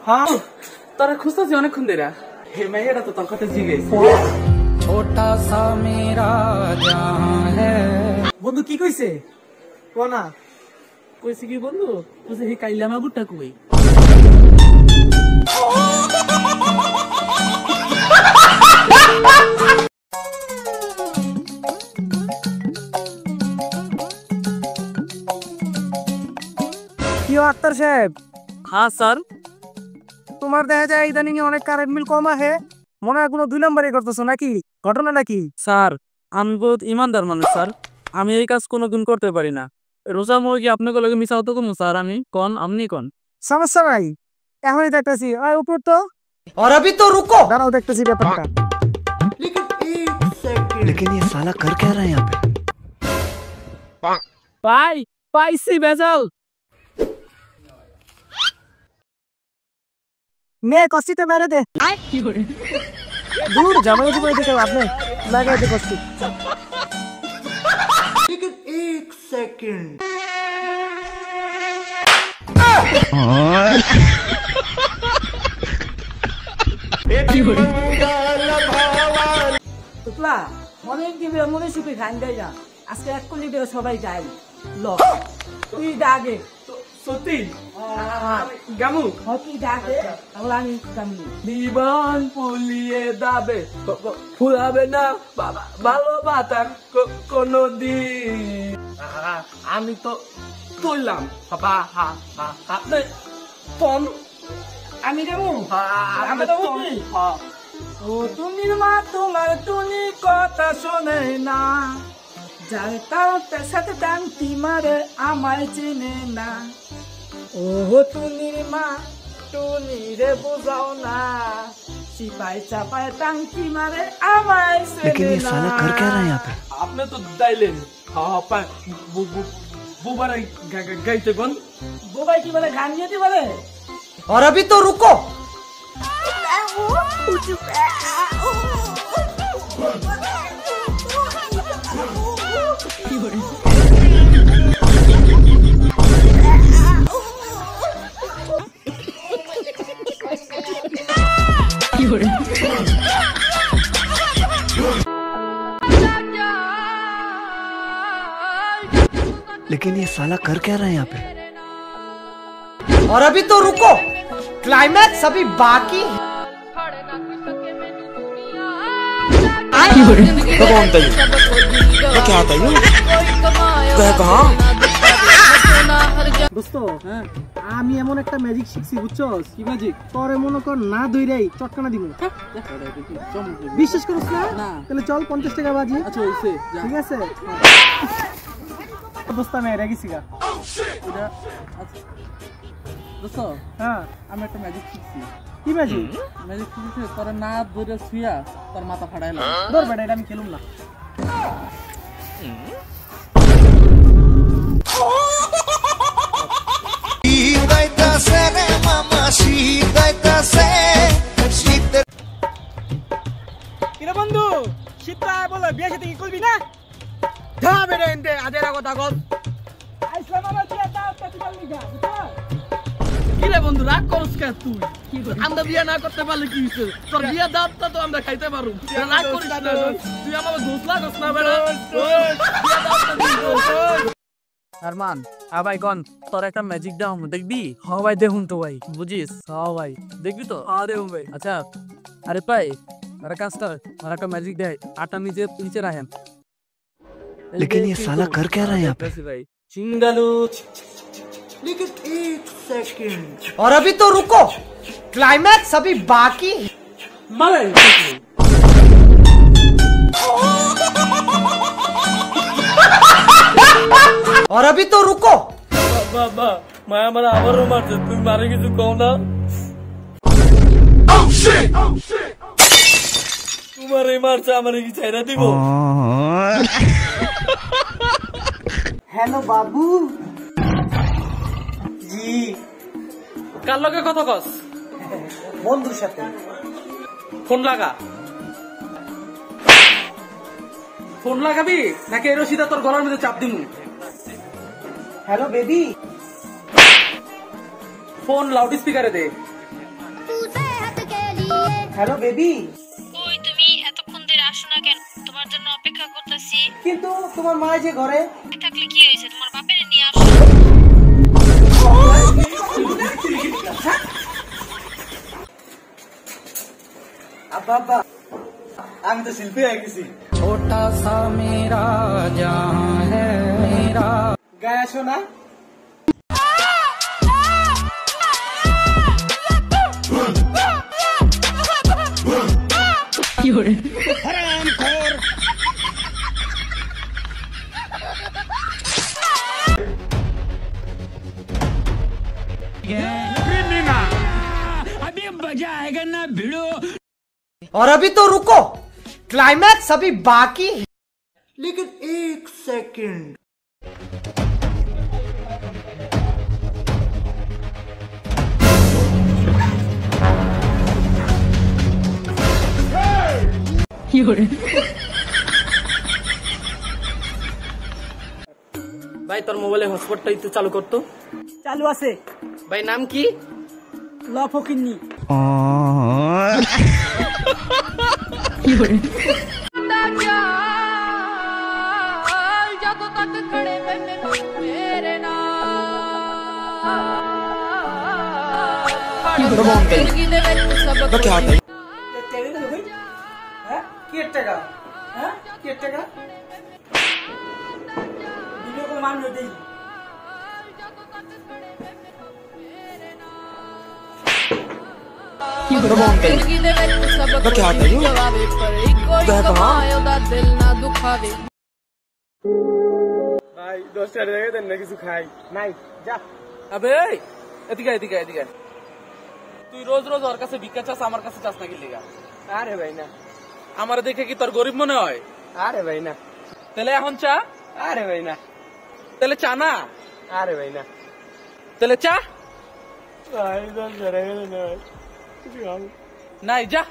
হ্যাঁ তোরা খুঁজতেছি অনেকক্ষণ ধরে হে মেয়েটা তো তোর কথা জিজ্ঞেস ছোটা সা মেরা জাহান হ্যায় বন্ধু কি কইছে কোনা কইছে কি বন্ধু কইছে হে কাইলা মাগুরটা কই কি আক্তার সাহেব? হ্যাঁ স্যার তোমার দেখা যায় ইদানিং অনেক কারেন্ট বিল কম আহে, মনে হয় কোনো 2 নম্বরই করতেছো নাকি? ঘটনা নাকি? স্যার আমি বহুত ইমানদার মানুষ স্যার, আমি এই কাজ কোনোদিন করতে পারি না। রোজা মুরগি আপনাকে লগে মিশা হতো কম স্যার, আমি কোন আপনি কোন সমস্যা নাই, এখনই দেখতেছি। আয় উপর তো। और अभी तो रुको। দাঁড়াও দেখতেছি ব্যাপারটা। लेकिन ये साला कर क्या रहा है यहाँ पे? পাই পাইছি বেজাল নে কষ্টিতে মেরে দে। দূর জামাই জীবনে থেকে আপনি লাগাই দে কষ্টি। लेकिन एक सेकंड। টুকলা অনেক দিবে মনে সুপি খান দেয় না, আজকে এক কোটি টাকা সবাই যাই ল তুই ডাকে সত্যি গামু হকি ডাকে তাহলে আমি গামু জীবন পুলিয়ে দাবে ফুলাবে না ভালো বাতার কোনো দিন। আমি তো তুললাম বাবা তন আমি গামু আমি তো ও তুমি মা তোমার তুমি কথা শোনে না, যার তার সাথে ডান্তি মারে আমায় চেনে না। ও তুমি মা টুনি রে বুঝাও না, সিপাই চাপায় টাঙ্কি মারে আমায় लेकिन চেনে ये না। साला कर क्या रहा है यहाँ पे? আপনি তো দাইলেন বুবারে গাইতে কোন বোবাই কি বলে গান নিয়ে বলে और अभी तो रुको। लेकिन ये साला कर क्या रहा है यहाँ पे? और अभी तो रुको, क्लाइमैक्स अभी बाकी है। क्या आता है? कहाँ? দোস্ত আমি এমন একটা ম্যাজিক শিখছি বুঝছস? কি ম্যাজিক? তোরে মনে কর না দইরাই চটকানা দিব। বিশ্বাস করছ না? তাহলে চল 50 টাকা বাজি। আচ্ছা হইছে ঠিক আছে? দোস্ত আমি রেগে গেছি গা। দোস্ত হ্যাঁ আমি একটা ম্যাজিক শিখছি। কি ম্যাজিক? ম্যাজিক শিখছি তোর না ধরে শুয়া তোর মাথা ফাটাইলাম। ধর বেটা এটা আমি খেলুম না। কিরে বন্ধু শীতটা বলে বিয়ে সাথে কি করবি না? যা বেটা এনতে আজের কথা কল। আইসা বাবা কি দাও কত বলবি যা বুঝছ? কি রে বন্ধু রাগ করছ কে তুই? আমরা বিয়ে না করতে পারলে কি হইছে? তোর বিয়ে দাওটা তো আমরা খাইতে পারু। রাগ করিস না, তুই আমাকে ঘোষলা করছ না বেটা। আরমান ভাই কোন তোর একটা ম্যাজিক দাও দেখবি? হ্যাঁ ভাই দেখুন তো ভাই। বুঝিস? হ্যাঁ ভাই দেখবি তো? আরে ভাই আচ্ছা আরে ভাই আরে কাজটা আর একটা ম্যাজিক দেয় আটা নিচে নিচে রাখেন। लेकिन ये साला कर क्या रहा है यहाँ पे? ভাই চিঙ্গালু लेकिन एक सेकंड। और अभी तो रुको, क्लाइमैक्स अभी बाकी है। মারে और अभी तो रुको। বাবা মায়া মারা আবারও মারছে, তুমি মারে কিছু কও না। তোমার এই মারছে আমার কি চাইরা দিব? হ্যালো বাবু। জি কার লগে কথা কস? বন্ধুর সাথে। ফোন লাগা। ফোন লাগাবি নাকি এর সিধা তোর গলার মধ্যে চাপ দিমু? Hello baby. ফোন লাউড স্পিকারে দে। হ্যালো বেবি, ওই তুমি এতক্ষণ ধরে আসো না কেন? তোমার জন্য অপেক্ষা করতেছি। কিন্তু তোমার মা যে ঘরে। থাকলে কি হয়েছে? তোমার বাপের নিয়ে আসো। আব্বা আব্বা, আমি তো শিল্পী হয়ে গেছি। ছোটা সা মেরা জাহাঁ হ্যায় মেরা। গায়ে আসো না? और अभी तो रुको, क्लाइमैक्स अभी बाकी है। लेकिन एक सेकंड, ভাই তোর মোবাইলে হটস্পটটা একটু চালু করতো। চালু আছে। ভাই নাম কি? ল ফকিন্নি। ਜਦੋਂ ਤੱਕ ਖੜੇ ਮੈਂ ਮੈਨੂੰ ਮੇਰੇ ਨਾਲ ਜ਼ਿੰਦਗੀ ਦੇ ਵਿੱਚ ਸਭ ਕੁਝ হ্যাঁ কি এর টাকা? হ্যাঁ কি এর টাকা? ভিডিও কল মান দেই। ਜ਼ਿੰਦਗੀ ਦੇ ਵਿੱਚ ਸਭ ਕੁਝ ਜਵਾਵੇ ਪਰ ਕੋਈ ਕਮਾਇਓ ਦਾ ਦਿਲ ਨਾ ਦੁਖਾਵੇ। ভাই 10 টাকা দিয়ে দেন না, কিছু খাই। নাই যা। আবে এই, এদিকে এদিকে এদিকে। তুই রোজ রোজ ওর কাছে ভিক্ষা চাস, আমার কাছে চাস না কি লিগা? আরে ভাই না। আমার দেখে কি তোর গরিব মনে হয়? আরে ভাই না। তাহলে এখন চা? আরে ভাই না। তাহলে চা না? আরে ভাই না। তাহলে চা ভাই 10 টাকা দেন না ভাই। কিছু খাবো। নাই যা।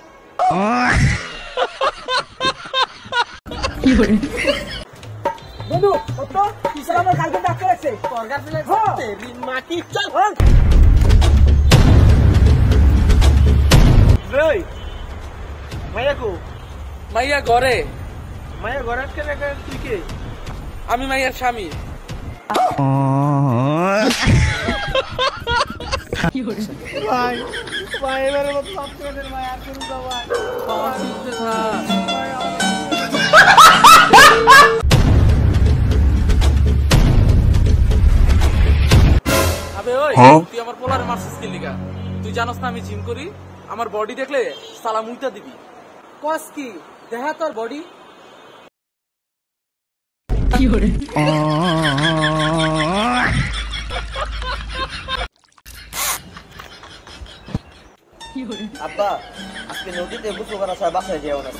বন্ধু কত কিসের আমার গার্লফ্রেন্ড ডাকতে আছে? তোর গার্লফ্রেন্ড আছে? তেরি মাটি চল। ভাই মাইয়া কো? মাইয়া ঘরে। মাইয়া ঘরে আজকে লেখা তুই কে? আমি মাইয়ার স্বামী। ভাই ভাই এবারে মত সব করে ভাই আর কোন দাও ভাই। আবে ওই, তুই আমার পোলারে মারছিস কি লিগা? তুই জানোস না আমি জিম করি? আমার বডি দেখলে সালাম উল্টা দিবি। কস কি দেখা তোর বডি? আব্বা, আজকে নদীতে গোসল করা ছাড়া বাসায় যেও না।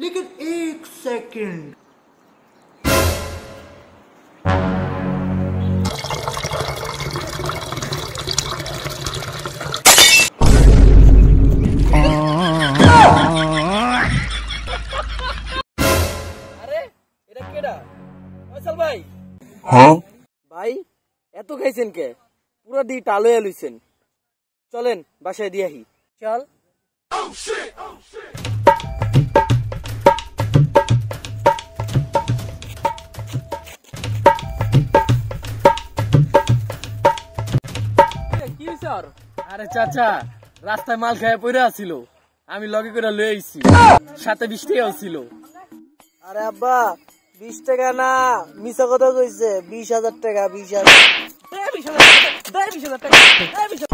लेकिन एक सेकंड, আরে এটা কেডা? ফয়সাল ভাই। ভাই এত খাইছেন কে? পুরো দি টালয়ে লইছেন। চলেন বাসায় দিয়ে আহি। চল। কি হইছে আর? আরে চাচা, রাস্তায় মাল খায় পড়ে আছিল, আমি লগে করে লয়ে আইছি, সাথে 20 টাকাও ছিল। আরে আব্বা 20 টাকা না, মিছা কথা কইছে। 20,000 টাকা। 20,000। দে 20,000 টাকা, দে 20,000 টাকা, দে 20,000।